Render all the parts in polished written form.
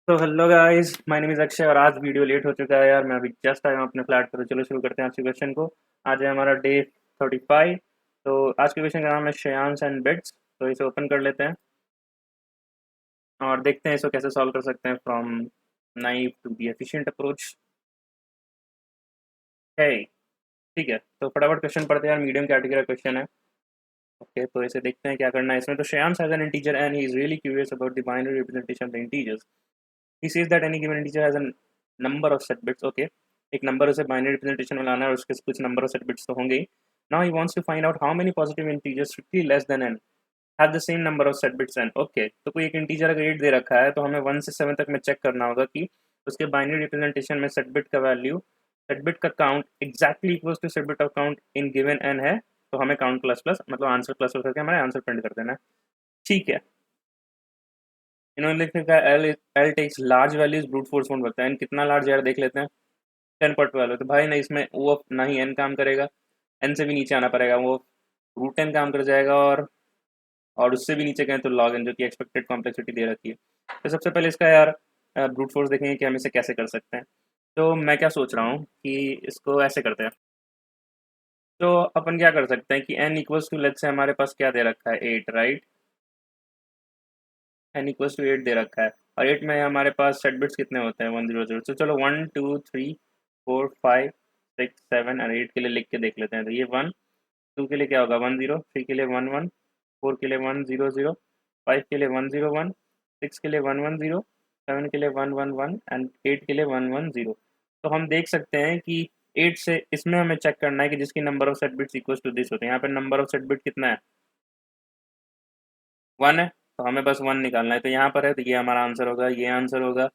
तो hello guys, my name is Akshay और आज वीडियो लेट हो चुका है यार। मैं अभी जस्ट आया हूँ अपने फ्लैट पर। तो चलो शुरू करते हैं आज के क्वेश्चन को। आज है हमारा डे 35। तो आज के क्वेश्चन का नाम है श्रेयांश एंड बिट्स। तो इसे ओपन कर लेते हैं और देखते हैं इसको कैसे सॉल्व कर सकते हैं from naive to the efficient approach है। ठीक है, तो फटाफट क्वेश्चन पढ़ते हैं यार। मीडियम कैटेगरी का क्वेश्चन है। ओके, तो इसे देखते हैं क्या करना है इसमें। तो Shreyansh has an integer and he is really curious about the binary representation of the integers. He says that any given integer has a number of set bits. Okay, एक नंबर उसे बाइनरी रिप्रेजेंटेशन में लाना है और उसके कुछ number of set bits तो होंगे ही। Now he wants to find out how many positive integers strictly less than n have the same number of set bits n। Okay, तो कोई एक इंटीजर अगर 8 दे रखा है तो हमें 1 से 7 तक में चेक करना होगा कि उसके बाइनरी रिप्रेजेंटेशन में सेट बिट का वैल्यू, सेट बिट का count exactly equals to set bit of count in given n है। तो हमें काउंट प्लस प्लस मतलब आंसर प्लस प्लस करके हमारे आंसर प्रिंट कर देना है। ठीक है, इन्होंने लिख रखा है L L takes large values brute force mode करता है। एन कितना लार्ज यार देख लेते हैं। 10.12 तो भाई ना इसमें वो ना ही एन काम करेगा, एन से भी नीचे आना पड़ेगा, वो रूट एन काम कर जाएगा। और उससे भी नीचे गए तो लॉग एन जो कि एक्सपेक्टेड कॉम्प्लेक्सिटी दे रखी है। तो सबसे पहले इसका यार ब्रूट फोर्स देखेंगे कि हम इसे कैसे कर सकते हैं। तो मैं क्या सोच रहा हूँ कि इसको ऐसे करते हैं। तो अपन क्या कर सकते हैं कि N equals to let's say हमारे पास क्या दे रखा है 8, राइट। एन इक्वल्स टू 8 दे रखा है और 8 में हमारे पास सेट बिट्स कितने होते हैं 100। तो चलो 1 2 3 4 5 6 7 और 8 के लिए लिख के देख लेते हैं। तो ये 1, 2 के लिए क्या होगा 10, 3 के लिए 11, 4 के लिए 100, 5 के लिए 101, 6 के लिए 110, 7 के लिए 111 एंड 8 के लिए 110। तो हम देख सकते हैं कि 8 से इसमें हमें चेक करना है कि जिसकी number of set bits equal to this होते हैं। यहाँ पे नंबर ऑफ सेट बिट कितना है 1 है, तो हमें बस 1 निकालना है। तो यहाँ पर है तो ये हमारा आंसर होगा, ये आंसर होगा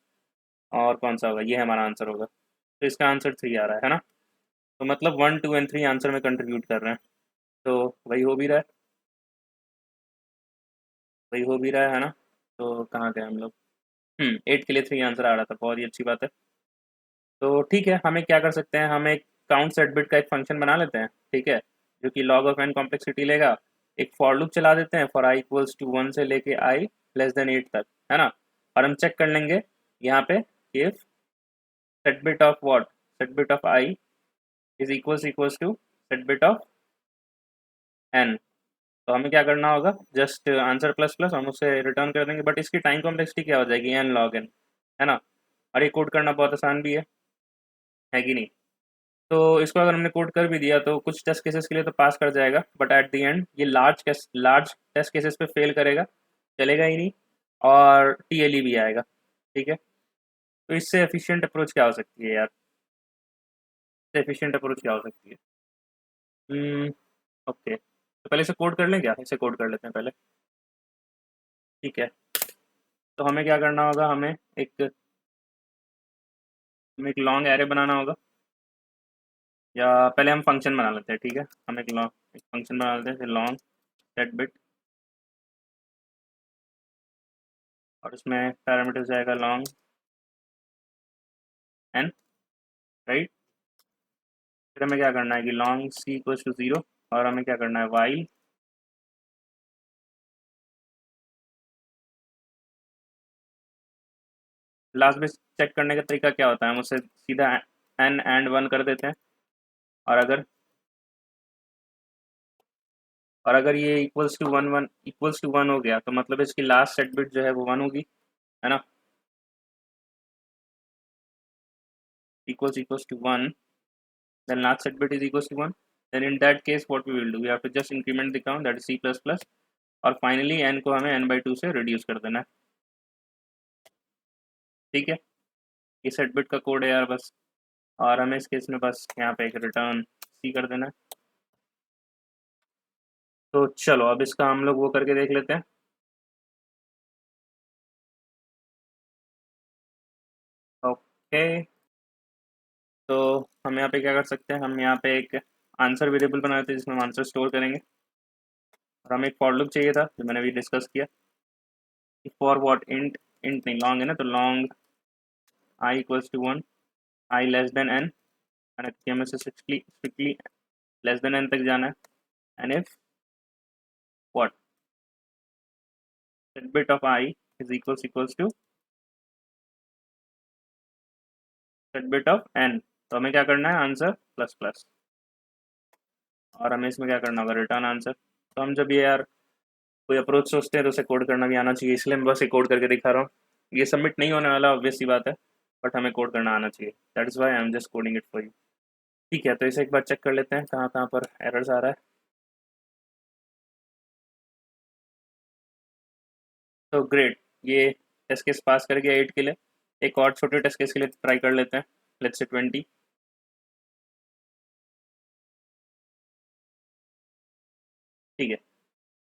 और कौन सा होगा, ये हमारा आंसर होगा। तो इसका आंसर 3 आ रहा है ना। तो मतलब 1 2 एंड 3 आंसर में कंट्रीब्यूट कर रहे हैं। तो वही हो भी रहा है, वही हो भी रहा है ना। तो कहाँ गए हम लोग। 8 के लिए 3 आंसर आ रहा था, बहुत ही अच्छी बात है। तो ठीक है, हमें क्या कर सकते हैं, हम एक काउंट सेट बिट का एक फंक्शन बना लेते हैं। ठीक है, जो कि लॉग ऑफ एन कॉम्प्लेक्सिटी लेगा। एक फॉर लूप चला देते हैं फॉर आई इक्वल्स टू 1 से लेके आई लेस देन 8 तक, है ना। और हम चेक कर लेंगे यहाँ पे if set bit of what, set bit of i is equals to set bit of n. तो हमें क्या करना होगा, जस्ट आंसर प्लस प्लस हम उसे रिटर्न कर देंगे। बट इसकी टाइम कॉम्प्लेक्सिटी क्या हो जाएगी एन लॉग एन, है ना। और ये कोड करना बहुत आसान भी है कि नहीं। तो इसको अगर हमने कोड कर भी दिया तो कुछ टेस्ट केसेस के लिए तो पास कर जाएगा, बट एट द एंड ये लार्ज टेस्ट केसेस पे फेल करेगा, चलेगा ही नहीं। और टीएलई भी आएगा। ठीक है, तो इससे एफिशिएंट अप्रोच क्या हो सकती है यार, इससे एफिशिएंट अप्रोच क्या हो सकती है। ओके, तो पहले इसे कोड कर लें, क्या इसे कोड कर लेते हैं पहले। ठीक है, तो हमें क्या करना होगा, हमें एक लॉन्ग एरे बनाना होगा। या पहले हम फंक्शन बना लेते हैं। ठीक है, हम एक फंक्शन बना लेते हैं, फिर लॉन्ग सेट बिट और उसमें पैरामीटर जाएगा लॉन्ग एन, राइट। फिर हमें क्या करना है कि लॉन्ग सी इक्वल्स टू 0 और हमें क्या करना है वाइल लास्ट में चेक करने का तरीका क्या होता है, हम उससे सीधा एन एंड 1 कर देते हैं। और अगर ये इक्वल्स टू वन हो गया तो मतलब इसकी लास्ट सेट बिट जो है वो 1 होगी, है ना। Equals to 1, then last set bit is equals to 1, then in that case what we will do, we have to just increment the count, that is c plus plus। और finally n को हमें n/2 से reduce कर देना है। ठीक है, ये सेट बिट का कोड है यार बस। और हमें इस केस में बस यहाँ पे एक रिटर्न सी कर देना है। तो चलो अब इसका हम लोग वो करके देख लेते हैं। ओके, तो हम यहाँ पे क्या कर सकते हैं, हम यहाँ पे एक आंसर वेरिएबल बनाते हैं जिसमें हम आंसर स्टोर करेंगे। और हमें एक फॉर लूप चाहिए था जो मैंने अभी डिस्कस किया। फॉर व्हाट, इंट, इंट नहीं लॉन्ग है ना, तो long i equals to 1, i less than n, and हमें से स्ट्रिक्टली लेस देन एन तक जाना है। And if what set bit of i is equals to set bit of n, तो हमें क्या करना है आंसर प्लस प्लस, और हमें इसमें क्या करना होगा रिटर्न आंसर। तो हम जब ये यार कोई अप्रोच सोचते हैं तो उसे कोड करना भी आना चाहिए, इसलिए मैं बस ये कोड करके दिखा रहा हूँ। ये सबमिट नहीं होने वाला ऑब्वियस सी बात है, बट हमें कोड करना आना चाहिए, that is why I am just coding it for you. ठीक है, तो इसे एक बार चेक कर लेते हैं कहाँ कहाँ पर एरर्स आ रहा है। तो ग्रेट, ये टेस्ट केस पास कर गया 8 के लिए। एक और छोटे टेस्ट केस के लिए ट्राई कर लेते हैं, लेट्स से 20। ठीक है,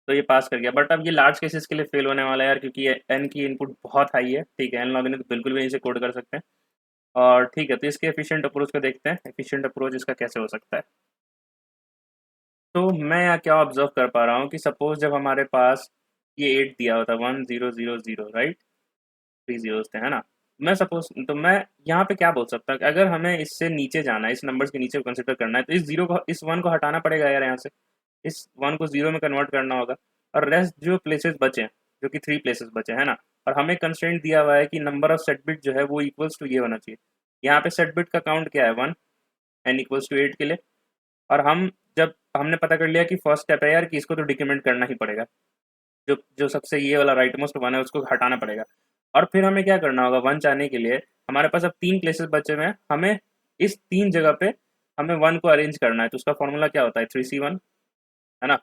तो ये पास कर गया, बट अब ये लार्ज केसेस के लिए फेल होने वाला है यार, क्योंकि ये एन की इनपुट बहुत हाई है। ठीक है, एन लॉग इन तो बिल्कुल भी नहीं से कोड कर सकते हैं। और ठीक है, तो इसके एफिशिएंट अप्रोच को देखते हैं, एफिशिएंट अप्रोच इसका कैसे हो सकता है। तो मैं यहाँ क्या ऑब्जर्व कर पा रहा हूँ कि सपोज जब हमारे पास ये 8 दिया होता, 1000, राइट, 3 जीरोस थे, है ना। मैं सपोज, तो मैं यहाँ पे क्या बोल सकता हूँ कि अगर हमें इससे नीचे जाना है, इस नंबर्स के नीचे कंसिडर करना है, तो इस जीरो को, इस 1 को हटाना पड़ेगा यार यहाँ से, इस 1 को 0 में कन्वर्ट करना होगा, और रेस्ट जो प्लेसेस बचे, जो कि 3 प्लेसेस बचे, है ना। और हमें कंस्ट्रेंट दिया हुआ है कि नंबर ऑफ सेट बिट जो है वो इक्वल्स टू ये होना चाहिए। यहाँ पे सेट बिट का काउंट क्या है 1, एन इक्वल्स टू 8 के लिए। और हम जब हमने पता कर लिया कि फर्स्ट स्टेप है यार कि इसको तो डिक्रीमेंट करना ही पड़ेगा, जो जो सबसे ये वाला राइट मोस्ट वन है उसको हटाना पड़ेगा। और फिर हमें क्या करना होगा, वन चाहने के लिए हमारे पास अब 3 प्लेसेस बचे हुए हैं, हमें इस 3 जगह पे हमें 1 को अरेंज करना है। तो उसका फॉर्मूला क्या होता है, 3C1, है ना।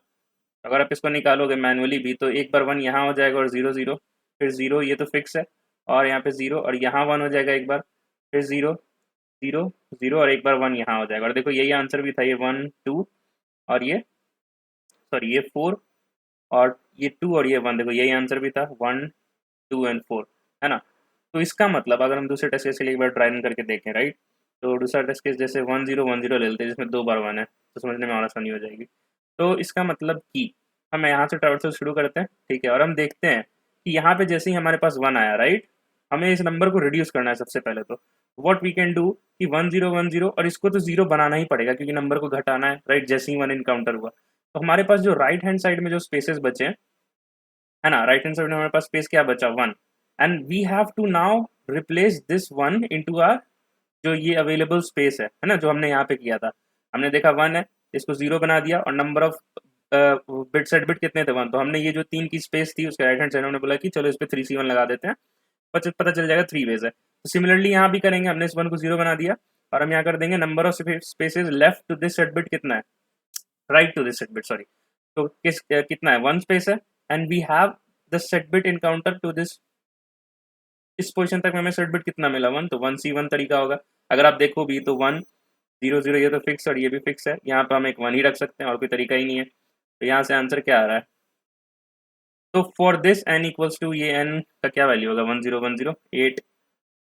अगर आप इसको निकालोगे मैनुअली भी तो एक बार 1 यहाँ हो जाएगा और 0 0, फिर 0, ये तो फिक्स है, और यहाँ पे 0, और यहाँ 1 हो जाएगा एक बार, फिर 0 0 0, और एक बार 1 यहाँ हो जाएगा। और देखो यही आंसर भी था, ये 1 2, और ये सॉरी ये 4, और ये 2, और ये 1, देखो यही आंसर भी था, 1 2 एंड 4, है ना। तो इसका मतलब अगर हम दूसरे टेस्ट केस के लिए एक बार ट्राई करके देखें, राइट, तो दूसरा टेस्ट केस जैसे 1010 ले लेते हैं, जिसमें 2 बार 1 है, तो समझने में और आसानी हो जाएगी। तो इसका मतलब कि हम यहाँ से ट्रावर्सल शुरू करते हैं, ठीक है, और हम देखते हैं कि यहाँ पे जैसे ही हमारे पास 1 आया, राइट, हमें इस नंबर को रिड्यूस करना है सबसे पहले। तो व्हाट वी कैन डू कि 1010, और इसको तो 0 बनाना ही पड़ेगा क्योंकि नंबर को घटाना है, राइट, जैसे ही 1 इनकाउंटर हुआ। तो हमारे पास जो राइट हैंड साइड में जो स्पेसेस बचे हैं, है ना, राइट हैंड साइड में हमारे पास स्पेस क्या बचा, 1, and we have to now replace this 1 into r जो ये अवेलेबल स्पेस है ना, जो हमने यहाँ पे किया था। हमने देखा 1 है, इसको 0 बना दिया, और number of bit set bit कितने थे, 1, तो हमने ये जो 3 की स्पेस थी उसके राइट हैंड साइड हमने बोला कि चलो इस पे 3C1 लगा देते हैं, पता चल जाएगा 3 वेज है। तो सिमिलरली यहाँ भी करेंगे, हमने इस 1 को 0 बना दिया, और हम यहाँ कर देंगे number of spaces left to this set bit कितना है, right to this set bit, sorry, तो कितना है, 1 स्पेस है, and we have the set bit encounter to this, इस पोजीशन तक हमें सेट बिट कितना मिला, 1, तो 1C1 तरीका होगा। अगर आप देखो भी तो 1 0 0 ये तो फिक्स और ये भी फिक्स है, यहाँ पर हम एक 1 ही रख सकते हैं और कोई तरीका ही नहीं है। तो यहाँ से आंसर क्या आ रहा है, तो for this n equals to, ये n का क्या वैल्यू होगा, 1010 8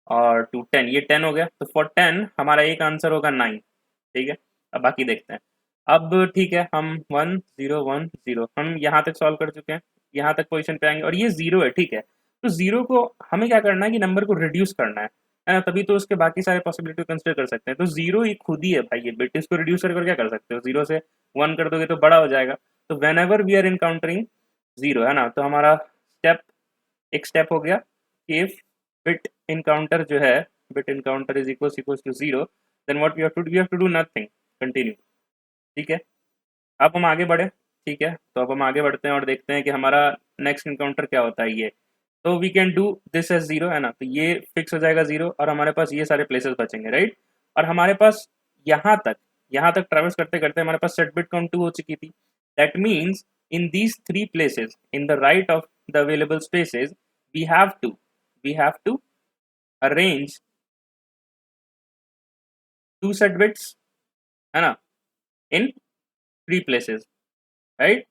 और 2 10, ये 10 हो गया, तो फॉर 10 हमारा एक आंसर होगा 9। ठीक है, अब बाकी देखते हैं। अब ठीक है, हम 1 0 1 0 हम यहाँ तक सॉल्व कर चुके हैं, यहाँ तक पोजीशन पे आएंगे, और ये 0 है, ठीक है। तो 0 को हमें क्या करना है कि नंबर को रिड्यूस करना है ना, तभी तो उसके बाकी सारे पॉसिबिलिटी कंसिडर कर सकते हैं। तो 0 ही खुद ही है भाई, ये बिट, इसको रिड्यूस कर क्या कर सकते हो, 0 से 1 कर दोगे तो बड़ा हो जाएगा। तो whenever we are encountering 0, है ना, तो हमारा स्टेप, एक स्टेप हो गया कि इफ बिट इनकाउंटर जो है, bit encounter is equals to 0, then what we have to do nothing, continue. ठीक है, अब हम आगे बढ़े। ठीक है, तो अब हम आगे बढ़ते हैं और देखते हैं कि हमारा नेक्स्ट इनकाउंटर क्या होता है ये। तो we can do this as 0, है ना, तो ये फिक्स हो जाएगा 0, और हमारे पास ये सारे प्लेसेस बचेंगे, राइट। और हमारे पास यहाँ तक यहाँ तक ट्रेवल्स करते करते हमारे पास सेट बिट काउंट 2 हो चुकी थी। That means in these 3 places in the right of the available spaces we have to we have to arrange 2 set bits, है ना, इन 3 प्लेसेस, राइट।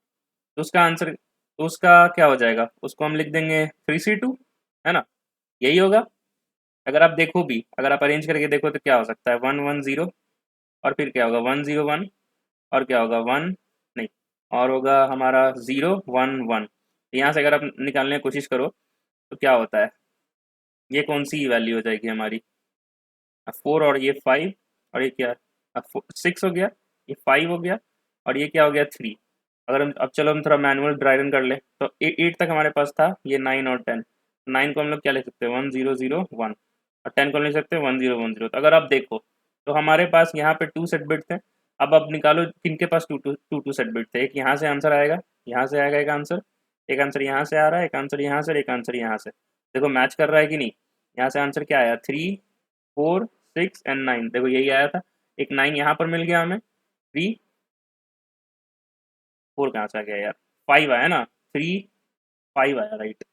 तो उसका आंसर, तो उसका क्या हो जाएगा, उसको हम लिख देंगे 3C2, है ना, यही होगा। अगर आप देखो भी, अगर आप अरेंज करके देखो तो क्या हो सकता है, 1 1 0, और फिर क्या होगा 1 0 1, और क्या होगा 1 नहीं, और होगा हमारा 0 1 1। यहाँ से अगर आप निकालने की कोशिश करो तो क्या होता है, ये कौन सी वैल्यू हो जाएगी हमारी, 4, और ये 5, और ये क्या, 6 हो गया, ये 5 हो गया, और ये क्या हो गया 3। अगर हम अब चलो हम थोड़ा मैनुअल ड्राई रन कर ले, तो 8 तक हमारे पास था, ये 9 और 10, 9 को हम लोग क्या लिख सकते हैं, 1 0 0 1, और 10 कौन लिख सकते हैं, 1 0 1 0। तो अगर आप देखो तो हमारे पास यहाँ पे 2 सेट बिट थे। अब निकालो किनके पास टू सेट बिट थे। एक यहाँ से आंसर आएगा, यहाँ से आएगा एक आंसर यहाँ से आ रहा है, एक आंसर यहाँ से और एक आंसर यहाँ से। देखो मैच कर रहा है कि नहीं। यहाँ से आंसर क्या आया, 3 4 6 एंड 9। देखो यही आया था। एक 9 यहाँ पर मिल गया हमें, 3 4 कहाँ से आ गया यार, 5 आया ना, 3 5 आया, राइट।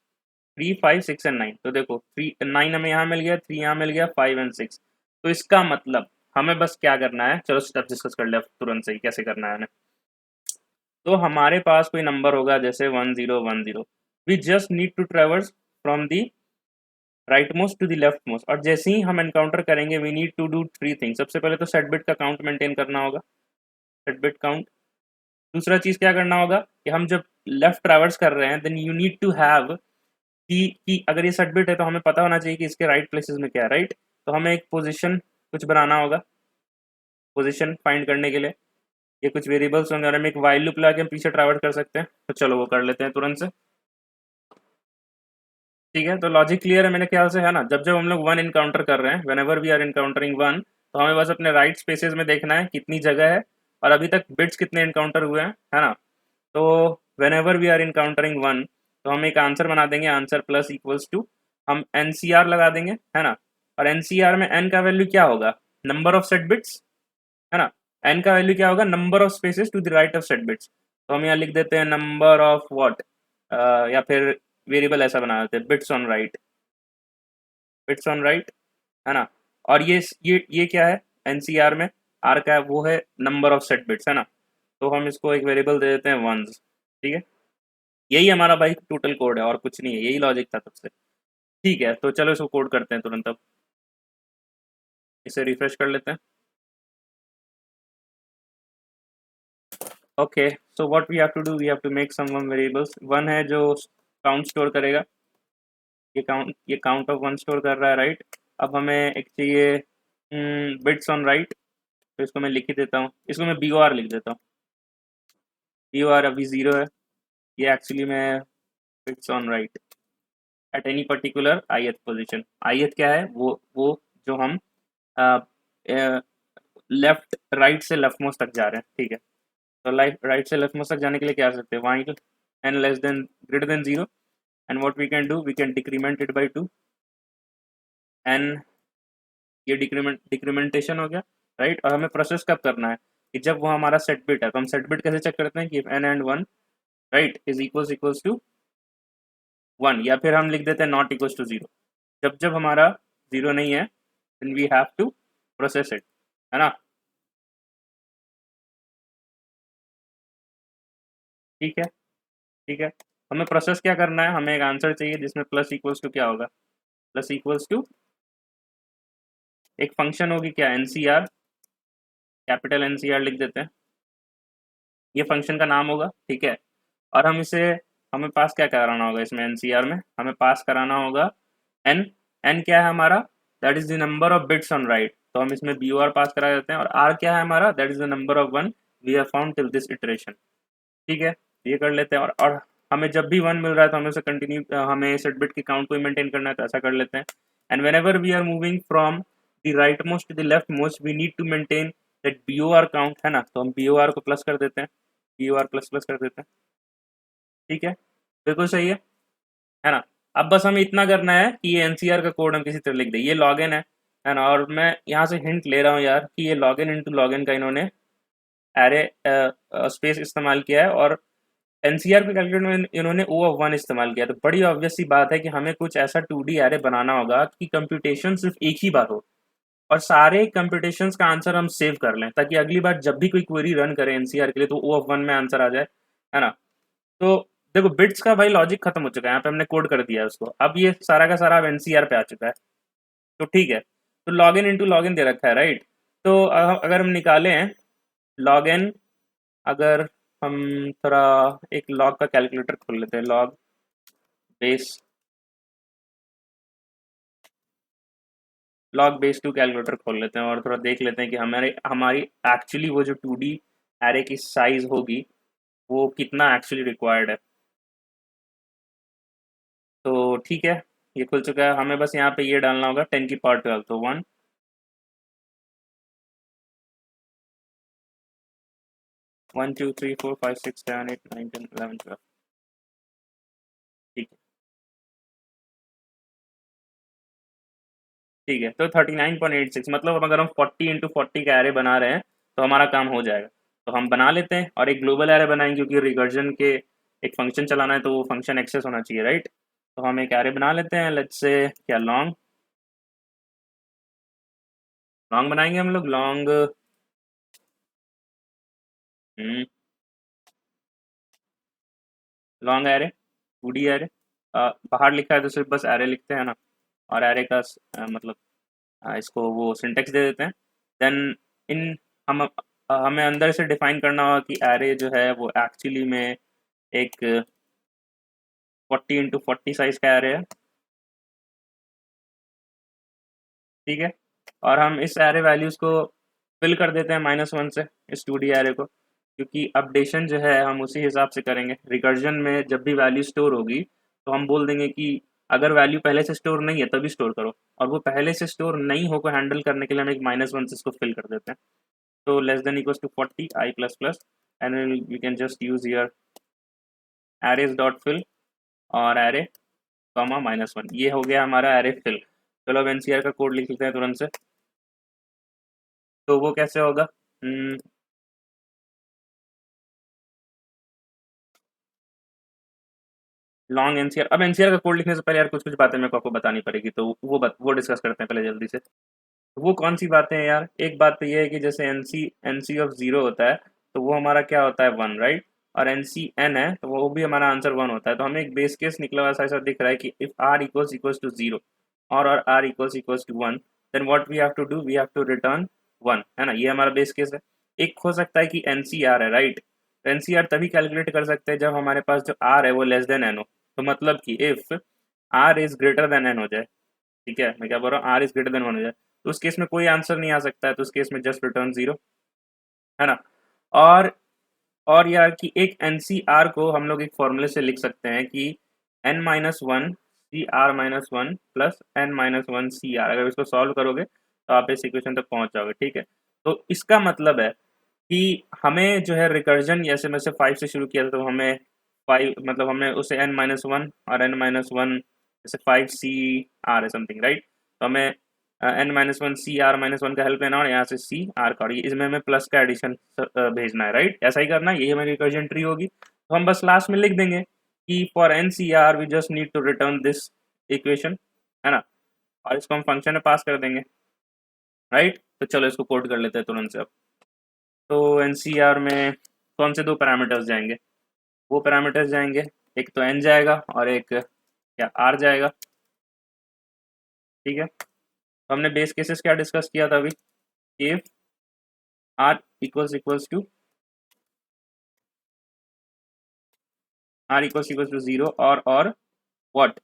3 5 6 एंड 9। तो देखो 9 हमें यहाँ मिल गया, 3 यहाँ मिल गया, 5 एंड 6। तो इसका मतलब हमें बस क्या करना है, चलो स्टेप डिस्कस कर लिया तुरंत से ही कैसे करना है हमें। तो हमारे पास कोई नंबर होगा जैसे 1 0 1 0। We just need to traverse from the rightmost to the leftmost. और जैसे ही हम एनकाउंटर करेंगे we need to do 3 things. सबसे पहले तो सेट बिट का काउंट मेंटेन करना होगा, सेट बिट काउंट। दूसरा चीज क्या करना होगा कि हम जब लेफ्ट ट्रैवर्स कर रहे हैं then you need to have कि अगर ये सेट बिट है तो हमें पता होना चाहिए कि इसके राइट प्लेसेस में क्या है, राइट। तो हमें एक पोजीशन कुछ बनाना होगा, पोजीशन फाइंड करने के लिए ये कुछ वेरिएबल्स होंगे और हम एक वाइल लूप लगा के हम पीछे ट्रैवर्स कर सकते हैं। तो चलो वो कर लेते हैं तुरंत से। ठीक है, तो लॉजिक क्लियर है मेरे ख्याल से, है ना। जब जब हम लोग वन इनकाउंटर कर रहे हैं, whenever we are encountering one, तो हमें बस अपने राइट स्पेसेस में देखना है कितनी जगह है और अभी तक बिट्स कितने इनकाउंटर हुए हैं, है ना। तो whenever we are encountering one, तो हम एक आंसर बना देंगे, आंसर प्लस इक्वल्स टू, हम एन सी आर लगा देंगे, है ना। और एन सी आर में एन का वैल्यू क्या होगा, नंबर ऑफ सेट बिट्स, है ना। एन का वैल्यू क्या होगा, number of spaces to the right of set bits. तो हम यहाँ लिख देते हैं नंबर ऑफ व्हाट, या फिर वेरिएबल ऐसा बना देते हैं beads on right, beads on right, है ना। और ये क्या है एनसीआर में, आर का है वो है नंबर ऑफ सेट बिट्स, है ना। तो हम इसको एक वेरिएबल दे देते हैं वंस। ठीक है, यही हमारा भाई टोटल कोड है और कुछ नहीं है, यही लॉजिक था सबसे। ठीक है, तो चलो इसको कोड करते हैं तुरंत। अब इसे रिफ्रेश कर लेते हैं। Okay, so what we have to do, we have to make some one variables. One है जो काउंट स्टोर करेगा, ये काउंट ऑफ वन स्टोर कर रहा है, राइट। अब हमें एक चाहिए बिट्स ऑन राइट। तो इसको मैं लिख ही देता हूँ, इसको मैं बी ओ आर लिख देता हूँ। बी ओ आर अभी ज़ीरो है, ये एक्चुअली में beads on right at any particular ith position. ith क्या है, वो जो हम लेफ्ट राइट से लेफ्ट मोस्ट तक जा रहे हैं। ठीक है, तो राइट से लेफ्ट मोस्ट तक जाने के लिए क्या कर सकते हैं, while n less than greater than zero, and what we can do, we can decrement it by 2। N, ये डिक्रीमेंटेशन हो गया, राइट। और हमें प्रोसेस कब करना है कि जब वो हमारा सेट बिट है। तो हम सेट बिट कैसे चेक करते हैं कि n and one, right, is equals to one, या फिर हम लिख देते हैं नॉट इक्वल्स टू जीरो। जब जब हमारा जीरो नहीं है then we have to process it, है ना। ठीक है, ठीक है, हमें प्रोसेस क्या करना है, हमें एक आंसर चाहिए जिसमें प्लस इक्वल्स टू क्या होगा, प्लस इक्वल्स टू एक फंक्शन होगी क्या, n C r, capital N C R लिख देते हैं, ये फंक्शन का नाम होगा। ठीक है, और हम इसे, हमें पास क्या कराना होगा इसमें, एन सी आर में हमें पास कराना होगा एन। एन क्या है हमारा, that is the number of beads on right. तो हम इसमें बी ओ आर पास करा देते हैं। और आर क्या है हमारा, that is the number of one we have found till this iteration. ठीक है, ये कर लेते हैं। और हमें जब भी वन मिल रहा है तो हमें उसे कंटिन्यू, हमें सेट बिट के काउंट को मेंटेन करना है तो ऐसा कर लेते हैं। And whenever we are moving from the rightmost to the leftmost we need to maintain that B O R count, है ना। तो हम बी ओ आर को प्लस कर देते हैं, B O R plus plus कर देते हैं। ठीक है, बिल्कुल सही है ना। अब बस हमें इतना करना है कि ये एनसीआर का कोड हम किसी तरह लिख दें। ये लॉगिन है ना। और मैं यहाँ से हिंट ले रहा हूँ यार कि ये लॉगिन इनटू लॉगिन का इन्होंने एरे स्पेस इस्तेमाल किया है और एनसीआर के कैलकुलेटर में इन्होंने ओ ऑफ वन इस्तेमाल किया। तो बड़ी ऑब्वियस सी बात है कि हमें कुछ ऐसा 2D एरे बनाना होगा कि कंप्यूटेशन सिर्फ एक ही बार हो और सारे कंप्यूटेशंस का आंसर हम सेव कर लें, ताकि अगली बार जब भी कोई क्वेरी रन करें एनसीआर के लिए तो ओ ऑफ वन में आंसर आ जाए, है ना। तो देखो बिट्स का भाई लॉजिक खत्म हो चुका है, यहाँ पे हमने कोड कर दिया है उसको। अब ये सारा का सारा अब एनसीआर पे आ चुका है। तो ठीक है, तो लॉग इन इंटू लॉग इन दे रखा है, राइट। तो अगर हम निकालें लॉग इन, अगर हम थोड़ा एक लॉग का कैलकुलेटर खोल लेते हैं, base log base two calculator खोल लेते हैं और थोड़ा देख लेते हैं कि हमारे हमारी एक्चुअली वो जो 2D एरे की साइज होगी वो कितना एक्चुअली रिक्वायर्ड है। तो ठीक है, ये खुल चुका है, हमें बस यहाँ पे ये डालना होगा 10 की पावर 12, तो 1 1 2 3 4 5 6 7 8 9 10 11 12। ठीक है, ठीक है, तो 39.86 मतलब अगर हम 40 इंटू 40 का एरे बना रहे हैं तो हमारा काम हो जाएगा। तो हम बना लेते हैं और एक ग्लोबल एरे बनाएंगे, क्योंकि रिकर्जन के एक फंक्शन चलाना है तो वो फंक्शन एक्सेस होना चाहिए, राइट। तो हम एक एरे बना लेते हैं, लेट्स से क्या लॉन्ग लॉन्ग बनाएंगे हम लोग, long long array 2D array. बाहर लिखा है तो सिर्फ बस एरे लिखते हैं ना, और एरे का मतलब इसको वो सिंटेक्स दे देते हैं। देन इन हम हमें अंदर से डिफाइन करना होगा कि एरे जो है वो एक्चुअली में एक 40 इंटू 40 साइज का एरे है, ठीक है। और हम इस एरे वैल्यूज़ को फिल कर देते हैं -1 से, इस 2D एरे को, क्योंकि अपडेशन जो है हम उसी हिसाब से करेंगे। रिकर्जन में जब भी वैल्यू स्टोर होगी तो हम बोल देंगे कि अगर वैल्यू पहले से स्टोर नहीं है तभी स्टोर करो, और वो पहले से स्टोर नहीं हो को हैंडल करने के लिए हम एक -1 से इसको फिल कर देते हैं। तो less than equals to 40 I plus plus, and we can just use here arrays dot fill और एरे कॉमा -1, ये हो गया हमारा एरे फिल। चलो अब एनसीआर का कोड लिख लेते हैं तुरंत से। तो वो कैसे होगा, लॉन्ग एनसीआर। अब एनसीआर का कोड लिखने से पहले यार कुछ कुछ बातें मेरे को आपको बतानी पड़ेगी, तो वो डिस्कस करते हैं पहले जल्दी से। वो कौन सी बातें हैं यार, एक बात तो ये है कि जैसे एन सी ऑफ जीरो होता है तो वो हमारा क्या होता है 1, राइट। और एन सी एन है तो वो भी हमारा आंसर 1 होता है। तो हमें एक बेस केस निकला हुआ ऐसा दिख रहा है कि if R equals equals to zero और R equals to 1, then what we have to do, we have to return 1, है ना। ये हमारा बेस केस है। एक हो सकता है कि एन सी आर है, राइट। तो एन सी आर तभी कैलकुलेट कर सकते हैं जब हमारे पास जो आर है वो लेस देन एन हो। तो मतलब कि if r is greater than n हो जाए, ठीक है, मैं क्या बोल रहा हूँ, आर इज ग्रेटर देन 1 हो जाए, तो उस केस में कोई आंसर नहीं आ सकता है, तो उस केस में जस्ट रिटर्न 0, है ना। और और यार कि एक एन सी आर को हम लोग एक फॉर्मूले से लिख सकते हैं कि n-1 C r -1 plus n-1 C r. अगर इसको सॉल्व करोगे तो आप इस इक्वेशन तक पहुंच जाओगे, ठीक है। तो इसका मतलब है कि हमें जो है रिकर्जन, जैसे मैं से 5 से शुरू किया था, तो हमें 5 मतलब हमें उसे n-1 और n-1 जैसे 5 सी आर है समथिंग, राइट। तो हमें n-1 सी आर -1 का हेल्प लेना और यहाँ से सी आर का, और इसमें हमें प्लस का एडिशन भेजना है, राइट। ऐसा ही करना है, यही हमारी रिकर्जन ट्री होगी। तो हम बस लास्ट में लिख देंगे कि for n C r we just need to return this equation, है ना। और इसको हम फंक्शन में पास कर देंगे, राइट। तो चलो इसको कोड कर लेते हैं तुरंत से अब। तो एनसीआर में कौन से दो पैरामीटर्स जाएंगे, वो पैरामीटर्स जाएंगे, एक तो एन जाएगा और एक क्या आर जाएगा, ठीक है। तो हमने बेस केसेस क्या डिस्कस किया था अभी, इफ आर इक्वल्स टू 0 और what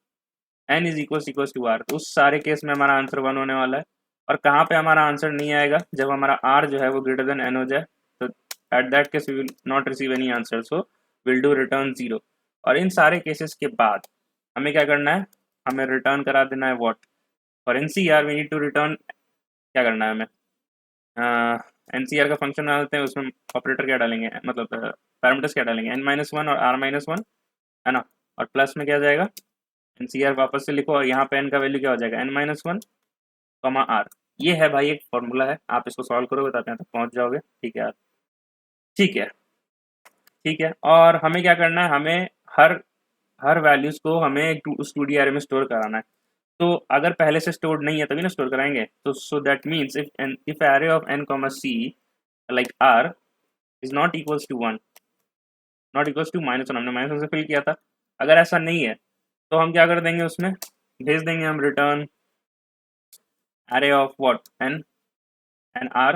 n is equals to r, तो उस सारे केस में हमारा आंसर 1 होने वाला है। और कहाँ पे हमारा आंसर नहीं आएगा, जब हमारा आर जो है वो ग्रेटर देन एन हो जाए, तो at that case we will not receive any answer, so will do return 0। और इन सारे केसेस के बाद हमें क्या करना है, हमें रिटर्न करा देना है what, for n C r we need to return, क्या करना है हमें, एन सी आर का फंक्शन डालते हैं, उसमें ऑपरेटर क्या डालेंगे, मतलब पैरामीटर्स क्या डालेंगे, n-1 और r-1, है ना। और प्लस में क्या जाएगा, एन सी आर वापस से लिखो और यहाँ पे एन का वैल्यू क्या हो जाएगा, n-1 कॉमा आर। ये है भाई एक फॉर्मूला है, आप इसको सॉल्व करोगे तो आप यहाँ तक पहुँच जाओगे, ठीक है यार, ठीक है, ठीक है। और हमें क्या करना है, हमें हर हर वैल्यूज़ को हमें एक उस 2D एरे में स्टोर कराना है। तो अगर पहले से स्टोर्ड नहीं है तभी ना स्टोर कराएंगे, तो so that means if array of n comma C like r is not equals to 1, not equals to -1, हमने -1 से फिल किया था। अगर ऐसा नहीं है तो हम क्या कर देंगे, उसमें भेज देंगे हम return array of what n and r,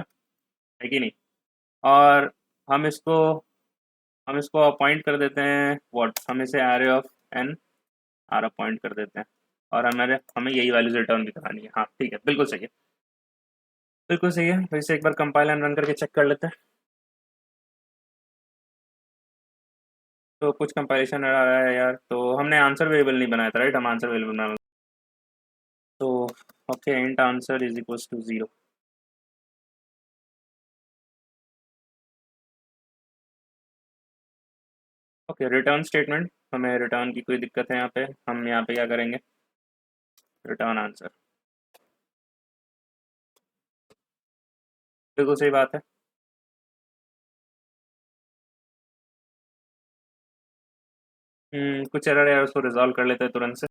है कि नहीं। और हम इसको हम इसको अपॉइंट कर देते हैं व्हाट, हम इसे array of n r appoint कर देते हैं, और हमारे हमें यही वैल्यूज रिटर्न भी करानी है। हाँ ठीक है, बिल्कुल सही है, बिल्कुल सही है। तो इसे एक बार कंपाइल एंड रन करके चेक कर लेते हैं। तो कुछ कंपाइलेशन आ रहा है यार, तो हमने आंसर वेरिएबल नहीं बनाया था, राइट, हम आंसर वेरिएबल बना तो okay, int answer is equals to 0। Okay, return statement, हमें रिटर्न की कोई दिक्कत है यहाँ पे, हम यहाँ पे क्या करेंगे, रिटर्न आंसर। बिल्कुल सही बात है। कुछ एरर है, उसको रिजॉल्व कर लेते हैं तुरंत से।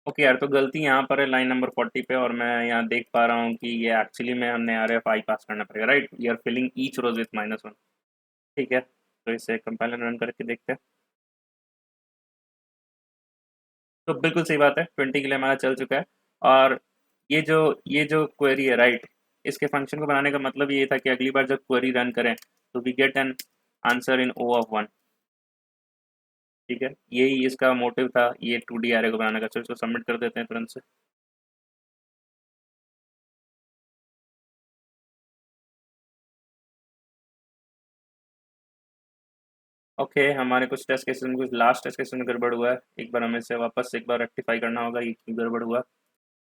ओके यार, तो गलती यहाँ पर है लाइन नंबर 40 पे, और मैं यहाँ देख पा रहा हूँ कि ये एक्चुअली में हमने आर एफ आई पास करना पड़ेगा, right. We are filling each rows with -1। ठीक है, तो इसे कंपाइलर रन करके देखते हैं। तो बिल्कुल सही बात है, 20 के लिए हमारा चल चुका है। और ये जो क्वेरी है, राइट, इसके फंक्शन को बनाने का मतलब ये था कि अगली बार जब क्वेरी रन करें तो we get an answer in O(1). ठीक है, यही इसका मोटिव था, ये 2D एरे को बनाने का। चलो इसको सबमिट कर देते हैं तुरंत से। ओके, हमारे कुछ टेस्ट केसेस में, कुछ लास्ट टेस्ट केसेस में गड़बड़ हुआ है। एक बार हमें इसे वापस एक बार रेक्टिफाई करना होगा, ये क्यों गड़बड़ हुआ।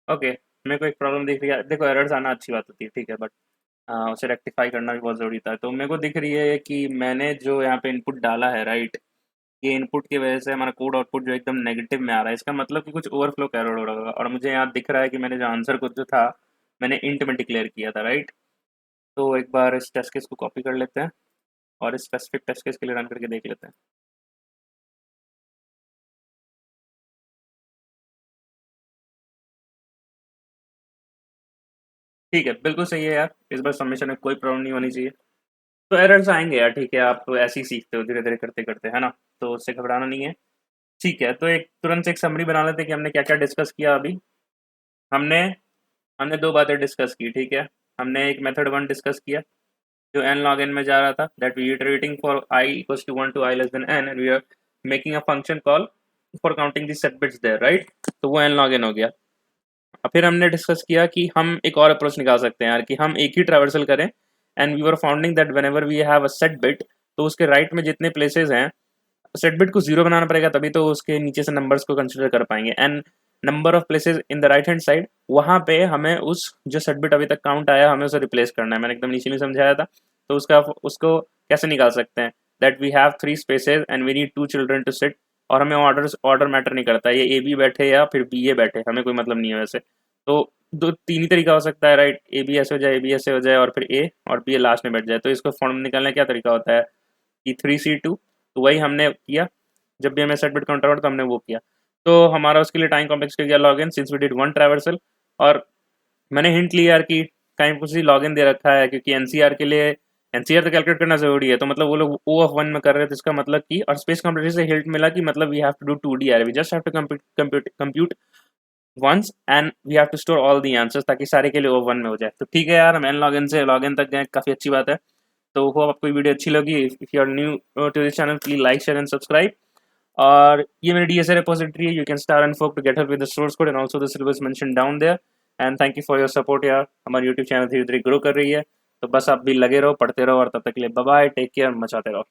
ओके, मेरे को एक प्रॉब्लम दिख रही है। देखो, एरर्स आना अच्छी बात होती है, ठीक है, बट उसे रेक्टिफाई करना भी बहुत ज़रूरी था। तो मेरे को दिख रही है कि मैंने जो यहाँ पे इनपुट डाला है, राइट, ये इनपुट की वजह से हमारा कोड आउटपुट जो एकदम नेगेटिव में आ रहा है। इसका मतलब कि कुछ ओवरफ्लो एरर हो रहा होगा। और मुझे यहाँ दिख रहा है कि मैंने जो आंसर को जो था, मैंने इंट में डिक्लेयर किया था, राइट। तो एक बार इस टेस्ट केस को कॉपी कर लेते हैं और इस स्पेसिफिक टेस्ट केस के लिए रन करके देख लेते हैं। ठीक है, बिल्कुल सही है यार, इस बार सबमिशन में कोई प्रॉब्लम नहीं होनी चाहिए। तो एरर्स आएंगे यार, ठीक है, आप ऐसे ही सीखते हो धीरे धीरे करते करते, है ना। तो उससे घबराना नहीं है। ठीक है, तो एक तुरंत से एक समरी बना लेते हैं कि हमने क्या क्या डिस्कस किया अभी। हमने हमने दो बातें डिस्कस की, ठीक है। हमने एक मेथड 1 डिस्कस किया जो n log n में जा रहा था, that we iterating for I equals to 1 to I less than n, and we are making a function call for counting the set bits there, right. तो वो n log n हो गया। और फिर हमने डिस्कस किया कि हम एक और अप्रोच निकाल सकते हैं यार, कि हम एक ही ट्रैवर्सल करें, and we were founding that whenever we have a set bit, तो उसके राइट में जितने प्लेसेस हैं, सेट बिट को 0 बनाना पड़ेगा, तभी तो उसके नीचे से नंबर्स को कंसिडर कर पाएंगे। And number of places in the right hand side, वहाँ पे हमें उस जो सेट बिट अभी तक काउंट आया, हमें उसे रिप्लेस करना है। मैंने एकदम नीचे नहीं समझाया था। तो उसका उसको कैसे निकाल सकते हैं, that we have 3 spaces and we need 2 children to sit. और हमें ऑर्डर मैटर नहीं करता, ये ए बी बैठे या फिर बी ए बैठे, हमें कोई मतलब नहीं है वैसे। तो दो तीन ही तरीका हो सकता है, राइट। ए बी ऐसे हो जाए, ए बी ऐसे हो जाए, और फिर ए और बी ए लास्ट में बैठ जाए। तो इसको फॉर्म निकालने का क्या तरीका होता है कि 3C2। तो वही हमने किया, जब भी हमें सेट बिट काउंटर आउट तो हमने वो किया। तो हमारा उसके लिए टाइम कॉम्प्लेक्स हो गया log n, since we did 1 traversal. और मैंने हिंट लिया यार कि टाइम कॉम्प्लेक्सिटी लॉग इन दे रखा है, क्योंकि एनसीआर के लिए एनसीआर तो कैलकुलेट करना जरूरी है। तो मतलब वो लोग O(1) में कर रहे थे, इसका मतलब कि, और स्पेस कॉम्प्लेक्सिटी से हिंट मिला कि मतलब we have to do 2D array, we just have to compute once and we have to store all the answers, ताकि सारे के लिए O(1) में हो जाए। तो ठीक है यार, हम एन लॉग इन से लॉग इन तक गए, काफ़ी अच्छी बात है। तो होप आपको वीडियो अच्छी लगी। If you are new to this channel, please like share and subscribe. और ये मेरी DSA repository है, you can start and fork to get help with the source code and also the syllabus mentioned down there। and thank you for your support यार, हमारी YouTube channel धीरे धीरे grow कर रही है। तो बस आप भी लगे रहो, पढ़ते रहो, और तब तक के लिए बाय बाय, टेक केयर, मचाते रहो।